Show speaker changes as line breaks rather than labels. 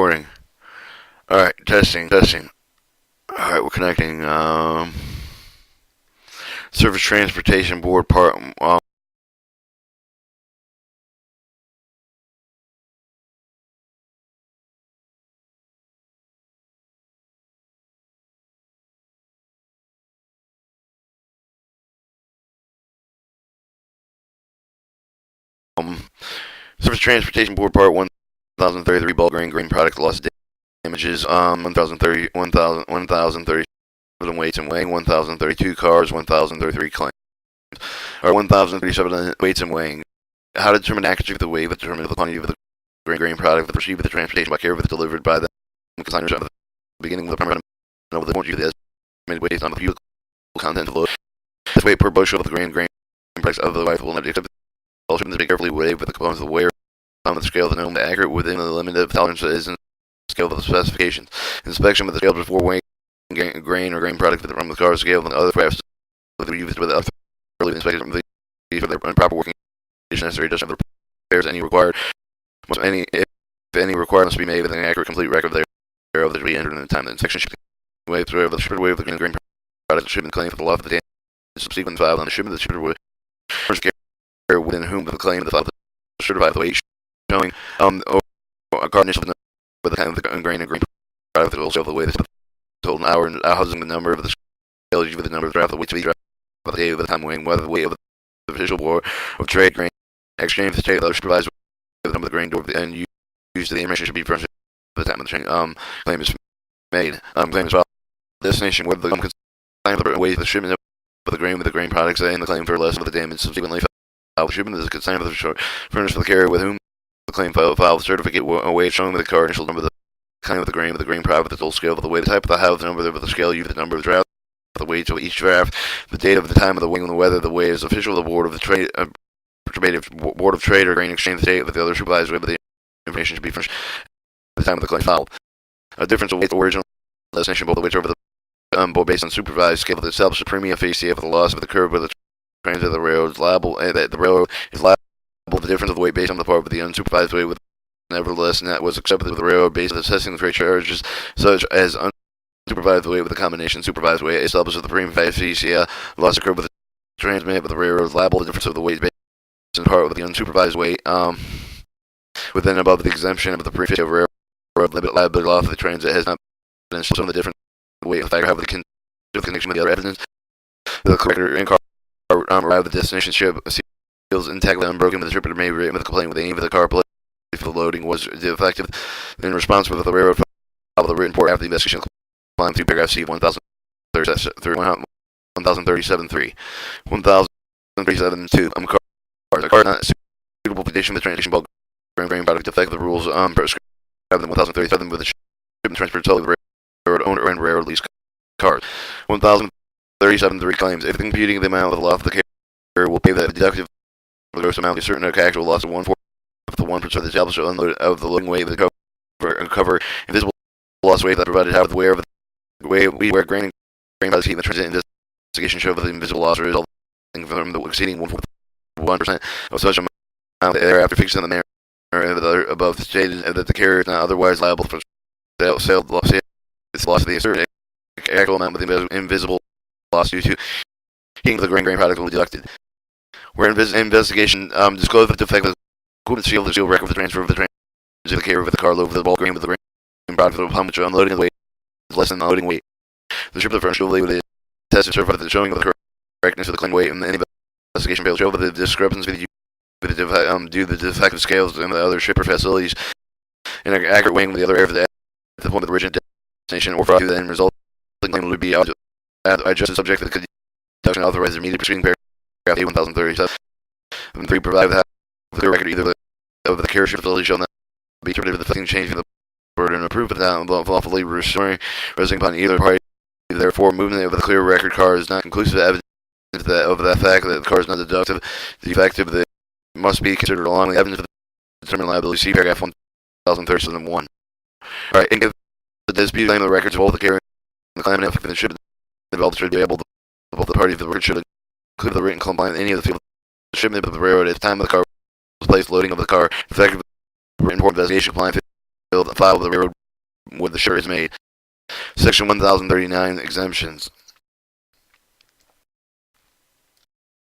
Recording. Alright, testing. Alright, we're connecting. Surface Transportation Board part. Um, Surface Transportation Board part 1033 bulk grain product loss damages. 1037 weights and weighing. 1032 cars. 1033 claims. Or 1037 weights and weighing. How to determine accuracy of the weight, determine the quantity of the grain product received with the transportation by carrier delivered by the consignors at the beginning of the permit of the quantity of the estimated weight on the fuel content of the load. This weight per bushel of the grain price of the rifle will not be accepted. All shipments be carefully weighed with the components of the weigher on the scale of the known accurate within the limit of tolerances and scale of the specifications. Inspection of the scale before weighing grain or grain product from the car scale and other crafts will be used with the thoroughly inspected for their proper working condition necessary to the repairs any required. If any required must be made with an accurate, complete record thereof that should be entered in the time the inspection should be weighed through the shipper weight of the grain product shipment claim for the loss of the damage subsequent filed on the shipment. The shipper would first carrier within whom the claim the file certified the weight showing a card initial with the kind of the grain product that will show the weight the total hour and housing the number of the scale with the number of draft the weight to be draft the day of the time weighing whether the weight of the official board of trade grain exchange the trade supervised with the number of the grain door and used to the information should be furnished at the time of the claim is made. Claim is filed destination whether the claim the weight of the shipment of the grain with the grain products and the claim for less of the damage subsequently filed the shipment is a consignment of the short furnished for the carrier with whom the claim filed the certificate weight showing with the car initial number of the claim of the grain product the total scale of the weight the type of the house the number of the scale the number of the draft the weight of each draft the date of the time of the weighing and whether the weight is official of the board of the trade board of trade or grain exchange the date of the other supervisor but the information should be furnished at the time of the claim filed. A difference of weight the original destination both the weights over the board based on supervised scale of the established premium fee CF of the loss of the curve with the transit of the railroad is liable the railroad is liable for the difference of the weight based on the part of the unsupervised weight with nevertheless net was accepted with the railroad based on assessing the freight charges such as unsupervised weight with a combination supervised weight established with the premium fee CF loss occurred with the transmit but the railroad is liable the difference of the weight based in part with the unsupervised weight within above the exemption of the premium of railroad liability law for the transit has not been some of the different weight of the factor have the connection with the other evidence the corrector in car arrive at the destination ship seals intact and unbroken but the shipper may with a complaint with any of the car plate if the loading was defective in response with the railroad filed the written report after the investigation climbed through paragraph C 1037-3 1037-2 cars a car not suitable condition the transition bulk grain product affect the rules prescribed in 1037 with the shipment transferred solely to the railroad owner and railroad lease cars. 1037-3 claims if computing the amount of the loss of the carrier will pay the deductive for the gross amount of a certain actual loss of 1/4 of the 1% of the established unload of the loading weight of the cover invisible loss weight that provided how the wear of the way we wear grain products heat in the transit investigation show that the invisible loss resulting from the exceeding 1% of such amount thereafter fixed in the manner above stated that the carrier is not otherwise liable for sale its loss of the asserted actual amount of the invisible loss due to heating of the grain product will be deducted. Where investigation disclosed the defect of the equipment seal the seal record for the transfer of the transit of the carrier with the carload of the bulk grain with the grain product for the pump unloading of the weight is less than the unloading weight. The shipper furnished with the test to certify the showing of the correctness of the claim weight and any investigation failed to show that the discrepancy due to the defective scales and the other shipper facilities and an accurate weighing of the other air at the point of the original destination or fraud to the end result claim would be adjusted subject to the deduction authorized immediately preceding paragraph 1037 and 3 provide the clear record either of the carrier facility shall not be interpreted with affecting change in the burden of proof without lawfully restoring resting upon either party. Therefore, movement of the clear record car is not conclusive evidence of that fact that the car is not deductive defective that must be considered along with evidence of the determined liability. See paragraph 1037-1. Alright, and if the dispute claim of the records of both the carrier and the claimant affecting the ship involved should be able to both the parties of the record should include the written complaint in any of the field of the shipment of the railroad at the time of the car was placed loading of the car effective written report investigation applying filed with the railroad where the sugar is made. Section 1039, exemptions.